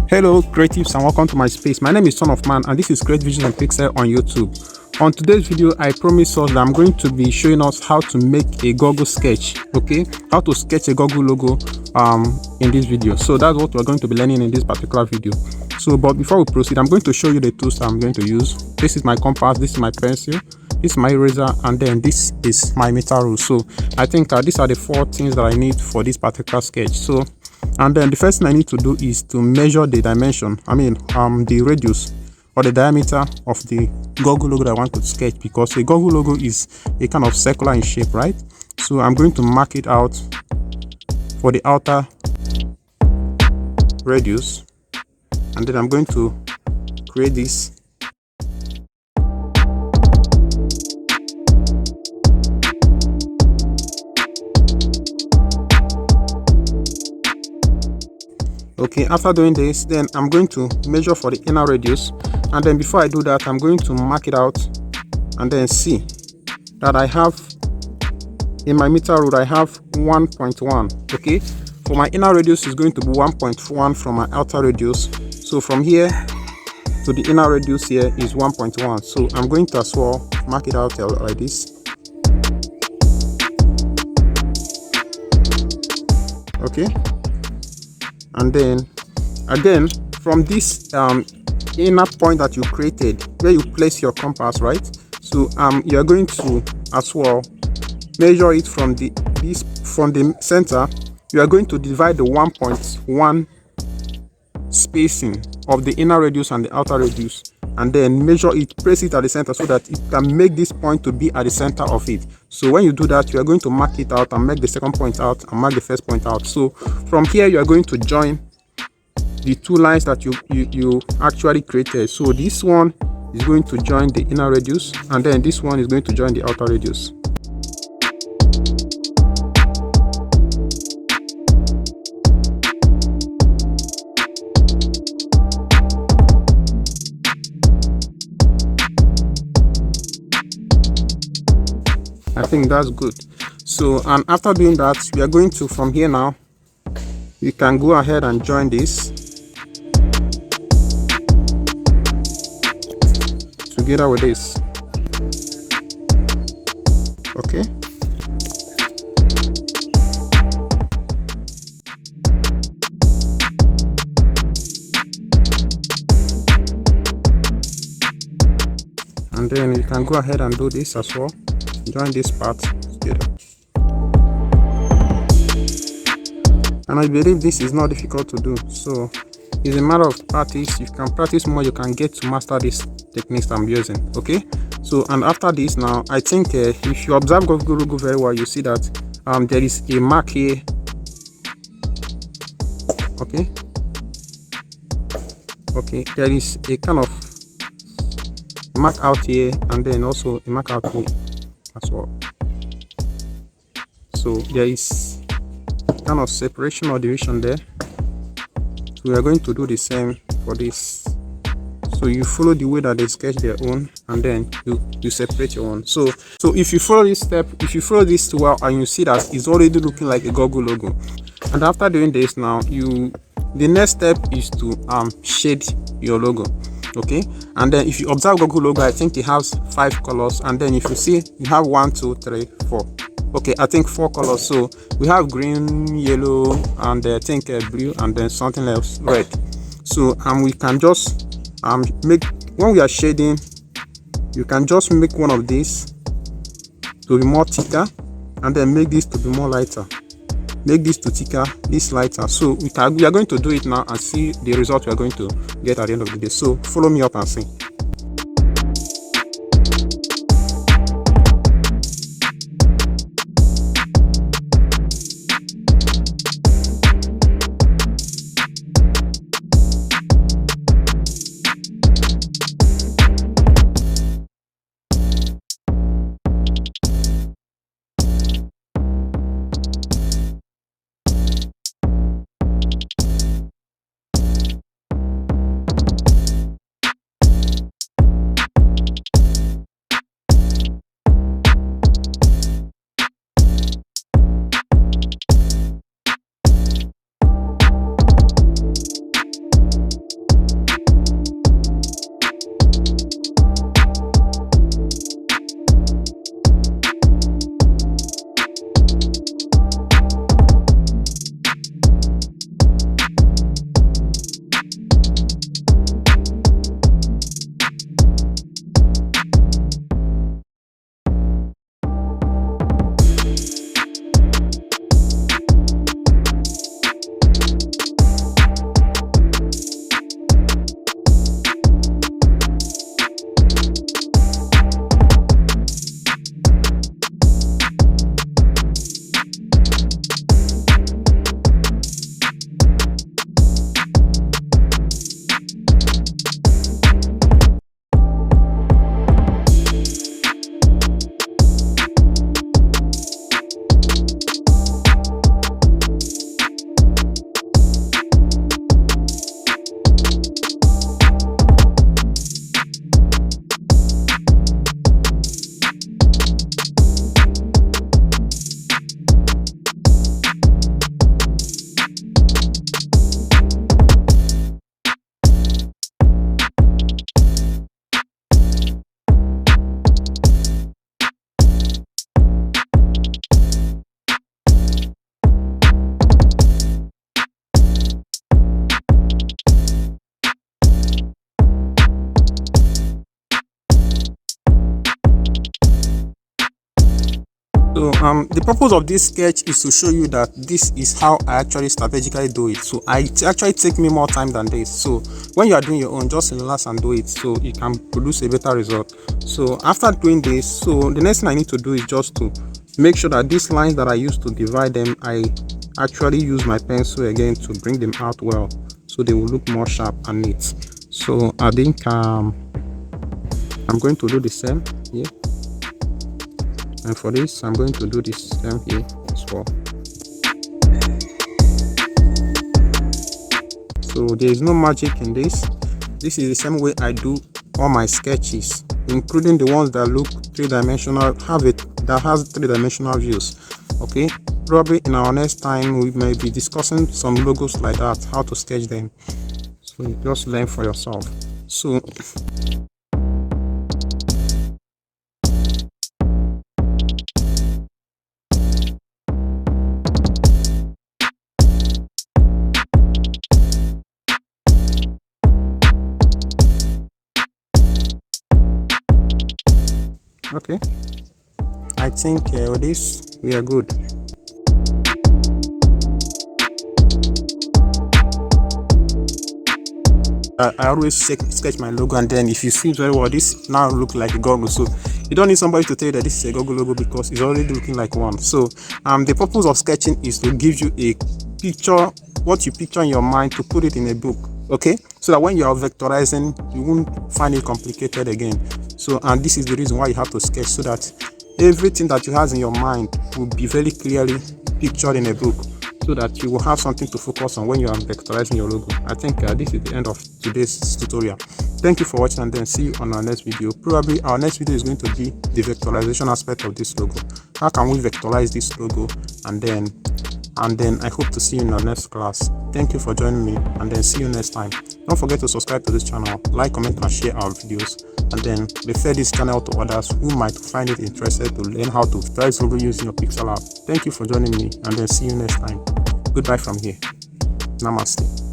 Hello creatives and welcome to my space. My name is Son of Man and this is Create Vision and Pixel on YouTube. On today's video, I promise us that I'm going to be showing us how to make a Google sketch, okay? How to sketch a Google logo in this video. So that's what we're going to be learning in this particular video. So but before we proceed, I'm going to show you the tools that I'm going to use. This is my compass, this is my pencil, this is my eraser, and then this is my meter rule. So I think these are the four things that I need for this particular sketch. So and then the first thing I need to do is to measure the dimension, the radius or the diameter of the Google logo that I want to sketch, because a Google logo is a kind of circular in shape, right? So I'm going to mark it out for the outer radius, and then I'm going to create this. Okay, after doing this, then I'm going to measure for the inner radius, and then before I do that, I'm going to mark it out and then see that I have in my meter rule I have 1.1. okay, for my inner radius is going to be 1.1 from my outer radius. So from here to the inner radius here is 1.1. so I'm going to as well mark it out like this. Okay, and then again from this inner point that you created where you place your compass, right? So you are going to as well measure it from the center. You are going to divide the 1.1 spacing of the inner radius and the outer radius, and then measure it, place it at the center so that it can make this point to be at the center of it. So when you do that, you are going to mark it out and make the second point out and mark the first point out. So from here you are going to join the two lines that you actually created. So this one is going to join the inner radius, and then this one is going to join the outer radius. I think that's good. So and after doing that, we are going to, from here now, you can go ahead and join this together with this. Okay, and then you can go ahead and do this as well. Join this part together, and I believe this is not difficult to do. So it's a matter of practice. If you can practice more, you can get to master these techniques I'm using. Okay, so and after this now, I think if you observe Google logo very well, you see that there is a mark here. Okay, there is a kind of mark out here, and then also a mark out here as well. So there is kind of separation or division there. So we are going to do the same for this. So you follow the way that they sketch their own, and then you separate your own. So if you follow this step, if you follow this well, and you see that it's already looking like a Google logo. And after doing this now, the next step is to shade your logo. Okay, and then if you observe Google logo, I think it has 5 colors, and then if you see, you have 1 2 3 4. Okay, I think 4 colors. So we have green, yellow, and I think blue, and then something else, red. So we can just make, when we are shading, you can just make one of these to be more thicker, and then make this to be more lighter. Make this to thicker, this lighter. So we are going to do it now and see the result we are going to get at the end of the day. So follow me up and see. So the purpose of this sketch is to show you that this is how I actually strategically do it. So it actually take me more time than this. So when you are doing your own, just relax and do it so you can produce a better result. So after doing this, so the next thing I need to do is just to make sure that these lines that I used to divide them, I actually use my pencil again to bring them out well so they will look more sharp and neat. So I think I'm going to do the same here, and for this I'm going to do the same here as well. So there is no magic in this. This is the same way I do all my sketches, including the ones that look three-dimensional, that has three-dimensional views. Okay, probably in our next time we may be discussing some logos like that, how to sketch them. So you just learn for yourself. So okay, I think with this we are good. I always sketch my logo, and then if you see very well, this now look like a goggle. So you don't need somebody to tell you that this is a goggle logo because it's already looking like one. So the purpose of sketching is to give you a picture, what you picture in your mind, to put it in a book. Okay, so that when you are vectorizing, you won't find it complicated again. So and this is the reason why you have to sketch, so that everything that you have in your mind will be very clearly pictured in a book, so that you will have something to focus on when you are vectorizing your logo. I think this is the end of today's tutorial. Thank you for watching, and then see you on our next video. Probably our next video is going to be the vectorization aspect of this logo. How can we vectorize this logo? And then I hope to see you in our next class. Thank you for joining me, and then see you next time. Don't forget to subscribe to this channel, like, comment, and share our videos, and then refer this channel to others who might find it interested to learn how to vectorize logo using your Pixel app. Thank you for joining me, and then see you next time. Goodbye from here. Namaste.